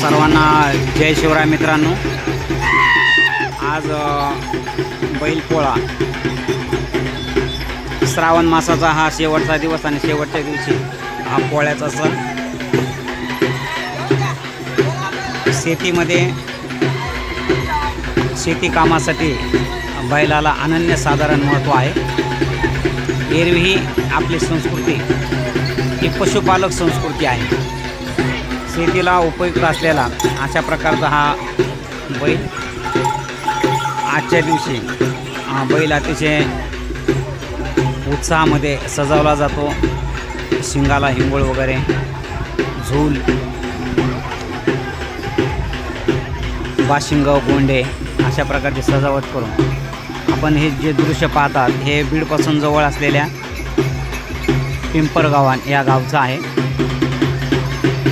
सर्वांना जय शिवराय मित्रांनो। आज बैलपोळा श्रावण मासाचा हा शेवटचा दिवस आणि शेवटच्या दिवशी हा पोळ्याचा सण शेतीमध्ये शेती कामासाठी बैलाला अनन्यसाधारण महत्त्व आहे। एरवी ही आपली संस्कृती ही पशुपालक संस्कृती आहे। शेतीला उपयुक्त असलेला अशा प्रकारचा हा बैल आजच्या दिवशी बैल अतिशय उत्साहामध्ये सजवला जातो। शिंगाला हिंगोळ वगैरे झूल बाशिंग गोंडे अशा प्रकारची सजावट करून आपण हे जे दृश्य पाहतात हे बीडपासून जवळ असलेल्या पिंपरगावान या गावचं आहे।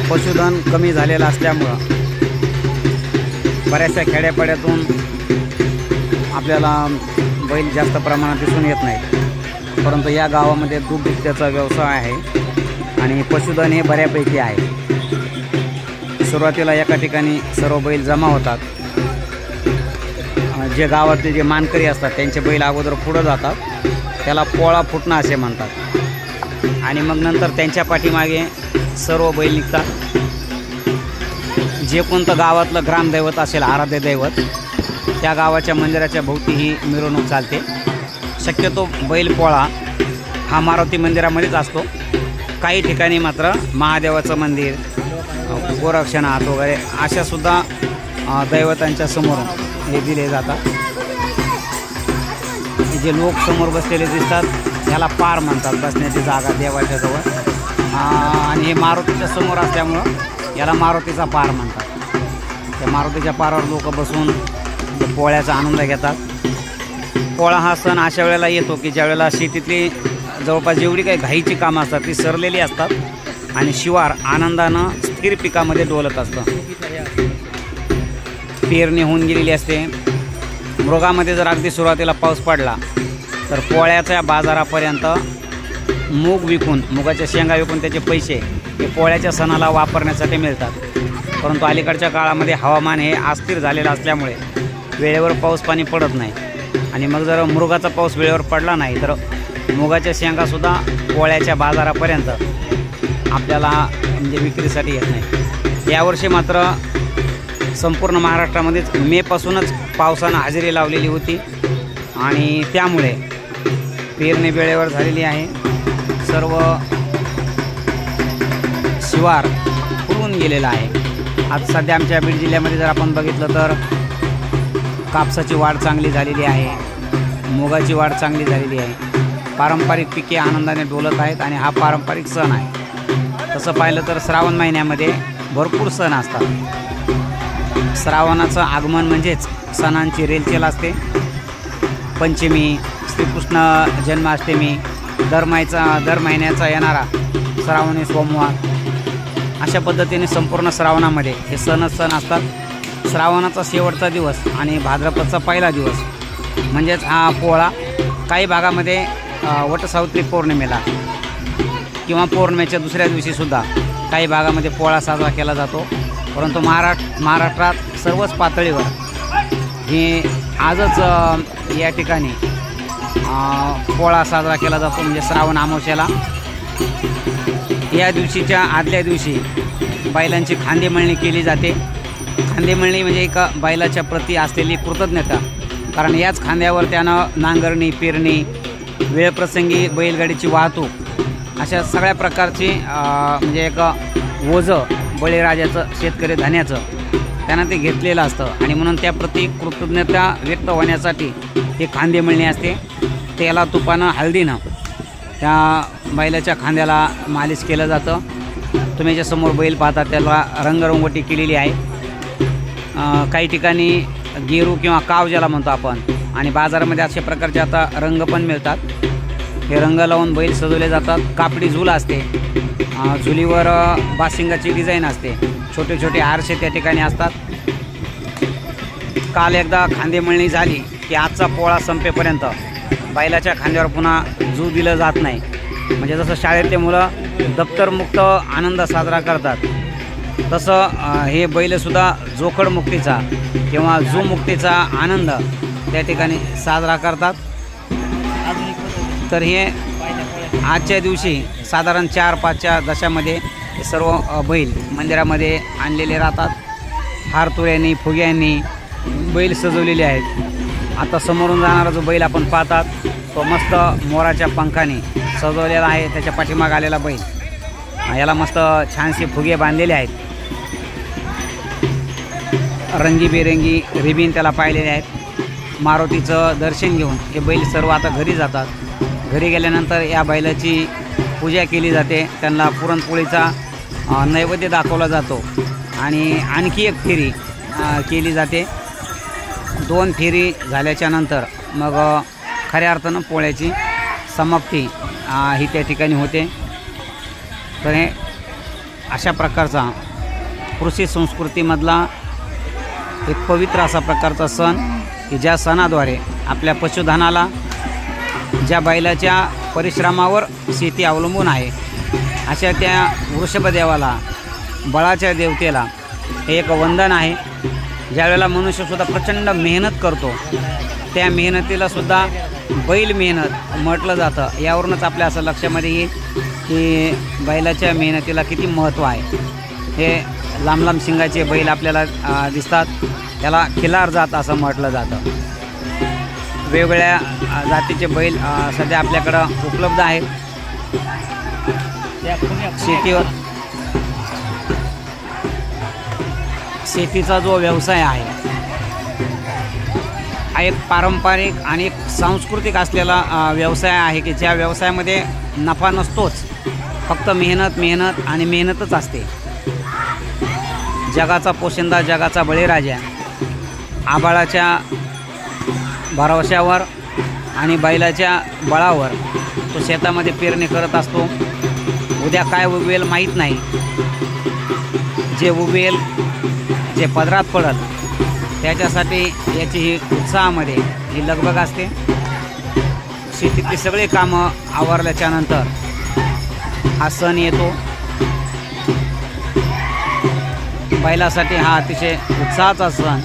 पशुधन कमी झालेलं असल्यामुळं बऱ्याचशा खेड्यापाड्यातून आपल्याला बैल जास्त प्रमाणात दिसून येत नाहीत, परंतु या गावामध्ये दूध दुभत्याचा व्यवसाय आहे आणि पशुधन हे बऱ्यापैकी आहे। सुरुवातीला एका ठिकाणी सर्व बैल जमा होतात। जे गावातले जे मानकरी असतात त्यांचे बैल अगोदर पुढं जातात, त्याला पोळा फुटणं असे म्हणतात आणि मग नंतर त्यांच्या पाठीमागे सर्व बैल निघतात। जे कोणतं गावातलं ग्रामदैवत असेल आराध्य दैवत त्या गावाच्या मंदिराच्या भोवती ही मिरवणूक चालते। शक्यतो बैलपोळा हा मारुती मंदिरामध्येच असतो। काही ठिकाणी मात्र महादेवाचं मंदिर गोरक्षनाथ वगैरे अशासुद्धा दैवतांच्या समोर हे दिले जातात। जे लोक समोर बसलेले दिसतात त्याला पार म्हणतात, बसण्याची जागा देवाच्या जवळ, आणि हे मारुतीच्या समोर असल्यामुळं याला मारुतीचा पार म्हणतात। त्या मारुतीच्या पारावर लोक बसून पोळ्याचा आनंद घेतात। पोळा हा सण अशा वेळेला येतो की ज्या वेळेला शेतीतली जवळपास जेवढी काही घाईची कामं असतात ती सरलेली असतात आणि शिवार आनंदानं स्थिर पिकामध्ये डोलत असतं। पेरणी होऊन गेलेली असते। मृगामध्ये जर अगदी सुरुवातीला पाऊस पडला तर पोळ्याच्या बाजारापर्यंत मूग विकून मुगाच्या शेंगा विकून त्याचे पैसे हे पोळ्याच्या सणाला वापरण्यासाठी मिळतात। परंतु अलीकडच्या काळामध्ये हवामान हे अस्थिर झालेलं असल्यामुळे वेळेवर पाऊस पाणी पडत नाही आणि मग जर मृगाचा पाऊस वेळेवर पडला नाही तर मुगाच्या शेंगासुद्धा पोळ्याच्या बाजारापर्यंत आपल्याला म्हणजे विक्रीसाठी येत नाही। यावर्षी मात्र संपूर्ण महाराष्ट्रामध्येच मेपासूनच पावसानं हजेरी लावलेली होती आणि त्यामुळे पेरणी वेळेवर झालेली आहे। सर्व शिवार फुलून गेलेला आहे। आज सध्या आमच्या बीड जिल्ह्यामध्ये जर आपण बघितलं तर कापसाची वाढ चांगली झालेली आहे, मुगाची वाढ चांगली झालेली आहे। पारंपरिक पिके आनंदाने डोलत आहेत आणि हा पारंपरिक सण आहे। तसं पाहिलं तर श्रावण महिन्यामध्ये भरपूर सण असतात। श्रावणाचं आगमन म्हणजेच सणांची रेलचेल असते। पंचमी, श्रीकृष्ण जन्माष्टमी, दर महिन्याचा येणारा श्रावणी सोमवार अशा पद्धतीने संपूर्ण श्रावणामध्ये हे सणच सण असतात। श्रावणाचा शेवटचा दिवस आणि भाद्रपदचा पहिला दिवस म्हणजेच हा पोळा काही भागामध्ये वटसावित्री पौर्णिमेला किंवा पौर्णिमेच्या दुसऱ्या दिवशीसुद्धा काही भागामध्ये पोळा साजरा केला जातो। परंतु महाराष्ट्रात सर्वच पातळीवर हे आजच या ठिकाणी पोळा साजरा केला जातो, म्हणजे श्रावण अमावस्येला। या दिवशीच्या आदल्या दिवशी बैलांची खांदेमळणी केली जाते। खांदेमळणी म्हणजे एका बैलाच्या प्रती असलेली कृतज्ञता, कारण याच खांद्यावर त्यानं नांगरणी, पेरणी, वेळप्रसंगी बैलगाडीची वाहतूक अशा सगळ्या प्रकारची म्हणजे एक ओझं बळीराजाचं शेतकरी धन्याचं त्यानं ते घेतलेलं असतं आणि म्हणून त्याप्रती कृतज्ञता व्यक्त होण्यासाठी ही खांदेमळणी असते। तेला तुपानं हळदीनं त्या बैलाच्या खांद्याला मालिश केलं जातं। तुम्ही ज्यासमोर बैल पाहता त्याला रंगरंगोटी केलेली आहे। काही ठिकाणी गेरू किंवा काव ज्याला म्हणतो आपण, आणि बाजारामध्ये अशा प्रकारचे आता रंग पण मिळतात। हे रंग लावून बैल सजवले जातात। कापडी झूल असते, झुलीवर बाशिंगाची डिझाईन असते, छोटे छोटे आरसे त्या ठिकाणी असतात। काल एकदा खांदेमळणी झाली की आजचा पोळा संपेपर्यंत बैलाच्या खांद्यावर पुन्हा जू दिलं जात नाही। म्हणजे जसं शाळेतले मुलं दप्तरमुक्त आनंद साजरा करतात तसं हे बैलसुद्धा जोखड मुक्तीचा किंवा जो मुक्तीचा आनंद त्या ठिकाणी साजरा करतात। तर हे आजच्या दिवशी साधारण 4-5च्या दशामध्ये हे सर्व बैल मंदिरामध्ये आणलेले राहतात। हारतुऱ्यांनी फुग्यांनी बैल सजवलेले आहेत। आता समोरून जाणारा जो बैल आपण पाहतात तो मस्त मोराच्या पंखाने सजवलेला आहे। त्याच्या पाठीमाग आलेला बैल याला मस्त छानसे फुगे बांधलेले आहेत। रंगीबेरंगी रिबीन त्याला पाहिलेले आहेत। मारुतीचं दर्शन घेऊन हे बैल सर्व आता घरी जातात। घरी गेल्यानंतर या बैलाची पूजा केली जाते। त्यांना पुरणपोळीचा नैवेद्य दाखवला जातो आणि आणखी एक फेरी केली जाते। 2 फेरी झाल्याच्या नंतर मग खऱ्या अर्थानं पोळ्याची समाप्ती ही त्या ठिकाणी होते। तर हे अशा प्रकारचा कृषी संस्कृतीमधला एक पवित्र असा प्रकारचा सण की ज्या सणाद्वारे आपल्या पशुधनाला, ज्या बैलाच्या परिश्रमावर शेती अवलंबून आहे अशा त्या वृषभदेवाला, बळाच्या देवतेला हे एक वंदन आहे। ज्यावेळेला मनुष्यसुद्धा प्रचंड मेहनत करतो त्या मेहनतीला सुद्धा बैल मेहनत म्हटलं जातं। यावरूनच आपल्या असं लक्षामध्ये येईल की बैलाच्या मेहनतीला किती महत्त्व आहे। हे लांब लांब शिंगाचे बैल आपल्याला दिसतात, त्याला खिलार जात असं म्हटलं जातं। वेगवेगळ्या जातीचे बैल सध्या आपल्याकडं उपलब्ध आहेत। शेतीचा जो व्यवसाय आहे हा एक पारंपरिक आणि एक सांस्कृतिक असलेला व्यवसाय आहे की ज्या व्यवसायामध्ये नफा नसतोच, फक्त मेहनत आणि मेहनतच असते। जगाचा पोशिंदा, जगाचा बळीराजा आबाळाच्या भरवशावर आणि बैलाच्या बळावर तो शेतामध्ये पेरणी करत असतो। उद्या काय उगवेल माहीत नाही। जे उगवेल, जे पदरात पडल त्याच्यासाठी याची ही उत्साहामध्ये ही लगबग असते। शेतीतली सगळे कामं आवरल्याच्या नंतर हा सण येतो। बैलासाठी हा अतिशय उत्साहाचा सण,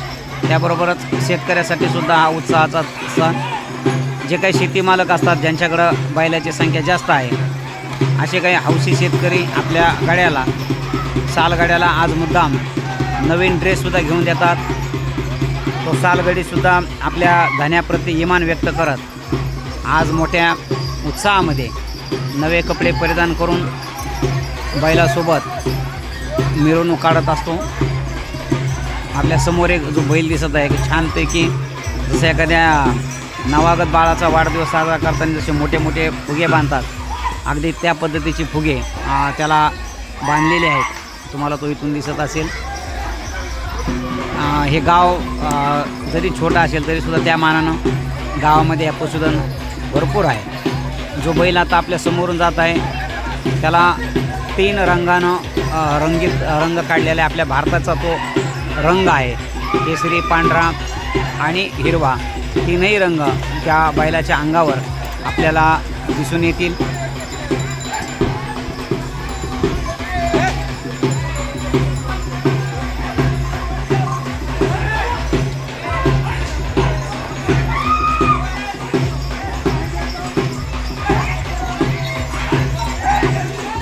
त्याबरोबरच शेतकऱ्यासाठी सुद्धा हा उत्साहाचा सण। जे काही शेती मालक असतात ज्यांच्याकडं बैलाची संख्या जास्त आहे असे काही हौशी शेतकरी आपल्या गाड्याला, सालगाड्याला आज मुद्दाम नवीन ड्रेससुद्धा घेऊन देतात। तो सालगडीसुद्धा आपल्या धन्याप्रती इमान व्यक्त करत आज मोठ्या उत्साहामध्ये नवे कपडे परिधान करून बैलासोबत मिरवणूक काढत असतो। आपल्या समोर एक जो बैल दिसत आहे की छानपैकी जसं एखाद्या नवागत बाळाचा वाढदिवस साजरा करताना जसे मोठे मोठे फुगे बांधतात अगदी त्या पद्धतीचे फुगे त्याला बांधलेले आहेत। तुम्हाला तो इथून दिसत असेल। हे गाव जरी छोटा असेल तरीसुद्धा त्या मानानं गावामध्ये पशुधन भरपूर आहे। जो बैल आता आपल्या समोरून जात आहे त्याला 3 रंगानं रंग काढलेला आहे। आपल्या भारताचा तो रंग आहे केसरी, पांढरा आणि हिरवा। 3ही रंग त्या बैलाच्या अंगावर आपल्याला दिसून येतील।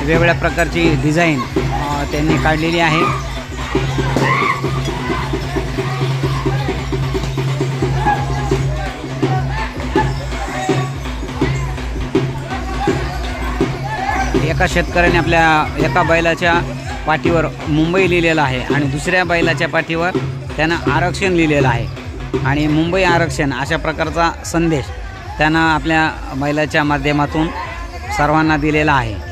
वेगवेगळ्या प्रकारची डिझाईन त्यांनी काढलेली आहे। एका शेतकऱ्याने आपल्या एका बैलाच्या पाठीवर मुंबई लिहिलेलं आहे आणि दुसऱ्या बैलाच्या पाठीवर त्यानं आरक्षण लिहिलेलं आहे आणि मुंबई आरक्षण अशा प्रकारचा संदेश त्यानं आपल्या बैलाच्या माध्यमातून सर्वांना दिलेला आहे।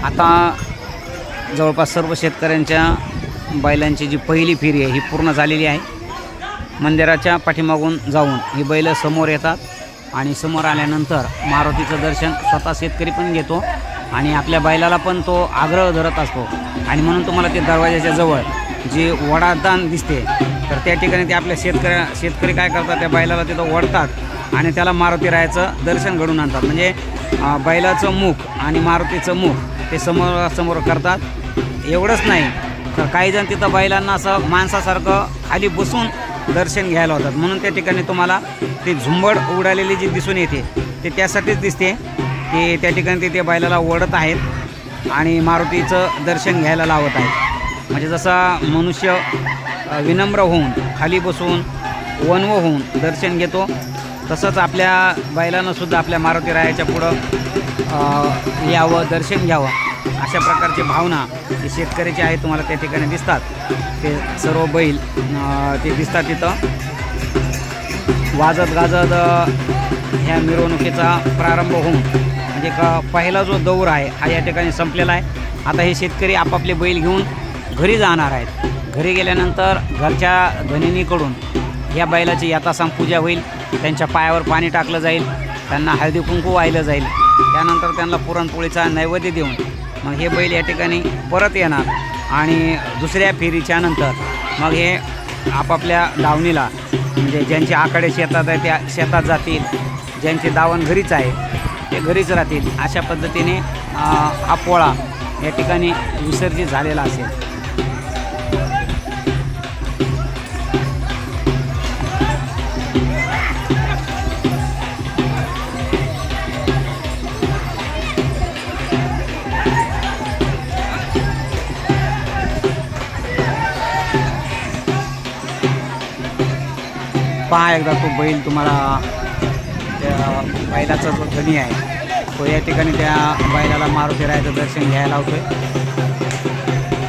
आता जवळपास सर्व शेतकऱ्यांच्या बैलांची जी पहिली फेरी आहे ही पूर्ण झालेली आहे। मंदिराच्या पाठीमागून जाऊन ही बैल समोर येतात आणि समोर आल्यानंतर मारुतीचं दर्शन स्वतः शेतकरी पण घेतो आणि आपल्या बैलाला पण तो आग्रह धरत असतो आणि म्हणून तुम्हाला ते दरवाजाच्या जवळ जी वडादान दिसते तर त्या ठिकाणी ते आपल्या शेतकरी काय करतात, त्या बैलाला तिथं ओढतात आणि त्याला मारुती रायाचं दर्शन घडून आणतात. म्हणजे बैलाचं मुख आणि मारुतीचं मुख ते समोरासमोर करतात. एवढंच नाही तर काही जण तिथं बैलांना असं माणसासारखं खाली बसून दर्शन घ्यायला होतात. म्हणून त्या ठिकाणी तुम्हाला ती झुंबड उडालेली जी दिसून येते ते त्यासाठीच दिसते की त्या ठिकाणी ते बैलाला ओढत आहेत आणि मारुतीचं दर्शन घ्यायला लावत आहेत. म्हणजे जसा मनुष्य विनम्र होऊन खाली बसून वनव होऊन दर्शन घेतो, तसंच आपल्या बैलांनासुद्धा आपल्या मारुती रायाच्या पुढं यावं, दर्शन घ्यावं, अशा प्रकारची भावना ते शेतकऱ्याची आहे. तुम्हाला त्या ठिकाणी दिसतात ते सर्व बैल ते दिसतात तिथं वाजत गाजत ह्या मिरवणुकीचा प्रारंभ होऊन म्हणजे पहिला जो दौर आहे हा या ठिकाणी संपलेला आहे. आता हे शेतकरी आपापले बैल घेऊन घरी जाणार आहेत. घरी गेल्यानंतर घरच्या धनिनीकडून या बैलाची यथासांग पूजा होईल. त्यांच्या पायावर पाणी टाकलं जाईल, त्यांना हळदी कुंकू वाहिलं जाईल. त्यानंतर त्यांना पुरणपोळीचा नैवेद्य देऊन मग हे बैल या ठिकाणी परत येणार आणि दुसऱ्या फेरीच्या नंतर मग हे आपापल्या दावणीला म्हणजे ज्यांचे आकडे शेतात आहे त्या शेतात जातील, ज्यांचे दावण घरीच आहे ते घरीच राहतील. अशा पद्धतीने हा पोळा या ठिकाणी विसर्जित झालेला असेल. पहा एकदा तो बैल तुम्हाला त्या बैलाचा जो धनी आहे तो या ठिकाणी त्या बैलाला मारुती रायाचं दर्शन घ्यायला लावतोय.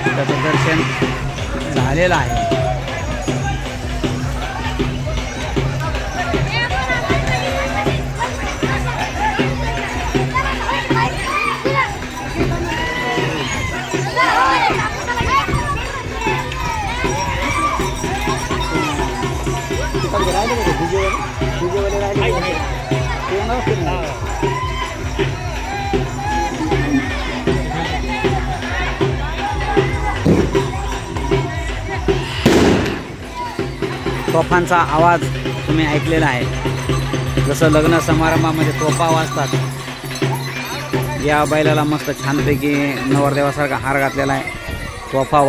त्याचं दर्शन झालेलं आहे. तोफांचा आवाज तुम्ही ऐकलेला आहे. जसं लग्न समारंभामध्ये तोफा वाजतात, या बैलाला मस्त छानपैकी नवरदेवासारखा हार घातलेला आहे. तोफा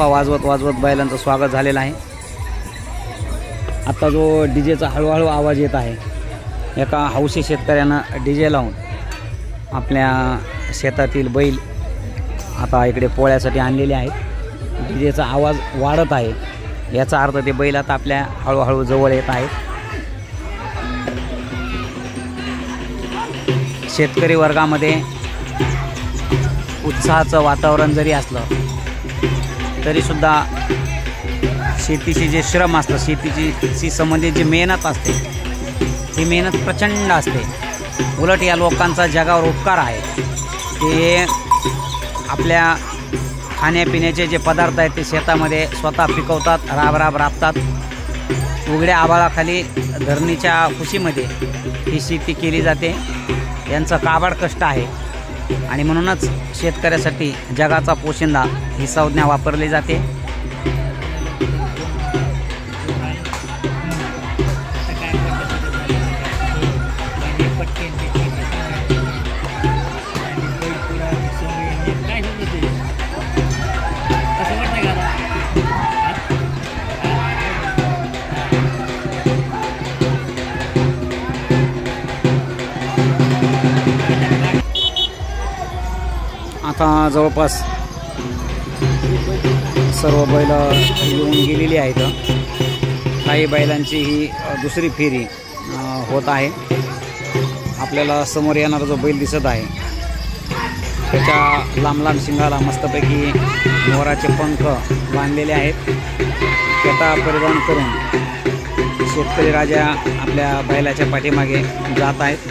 वाजवत बैलांचं स्वागत झालेलं आहे. आता जो डीजेचा हळूहळू आवाज येत आहे, एका हौशी शेतकऱ्यानं डीजे लावून आपल्या शेतातील बैल आता इकडे पोळ्यासाठी आणलेले आहेत. डीजेचा आवाज वाढत आहे, याचा अर्थ ते बैल आता आपल्या हळूहळू जवळ येत आहेत. शेतकरी वर्गामध्ये उत्साहाचं वातावरण जरी असलं तरीसुद्धा शेतीचे जे श्रम असतं, शेतीची संबंधित जी मेहनत असते ती मेहनत प्रचंड असते. उलट या लोकांचा जगावर उपकार आहे. ते आपल्या खाण्यापिण्याचे जे पदार्थ आहेत ते शेतामध्ये स्वतः पिकवतात, राबतात. उघड्या आभाळाखाली धरणीच्या खुशीमध्ये ही शेती केली जाते. यांचं काबाड कष्ट आहे आणि म्हणूनच शेतकऱ्यासाठी जगाचा पोशिंदा ही संज्ञा वापरली जाते. आता जवळपास सर्व बैल येऊन गेलेली आहेत. काही बैलांची ही दुसरी फेरी होत आहे. आपल्याला समोर येणारा जो बैल दिसत आहे त्याच्या लांब लांब शिंगाला मस्तपैकी मोराचे पंख बांधलेले आहेत. फेटा परिधान करून शेतकरी राजा आपल्या बैलाच्या पाठीमागे जात आहेत.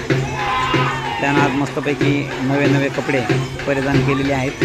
त्यांना आज मस्तपैकी नवे कपडे परिधान केलेले आहेत.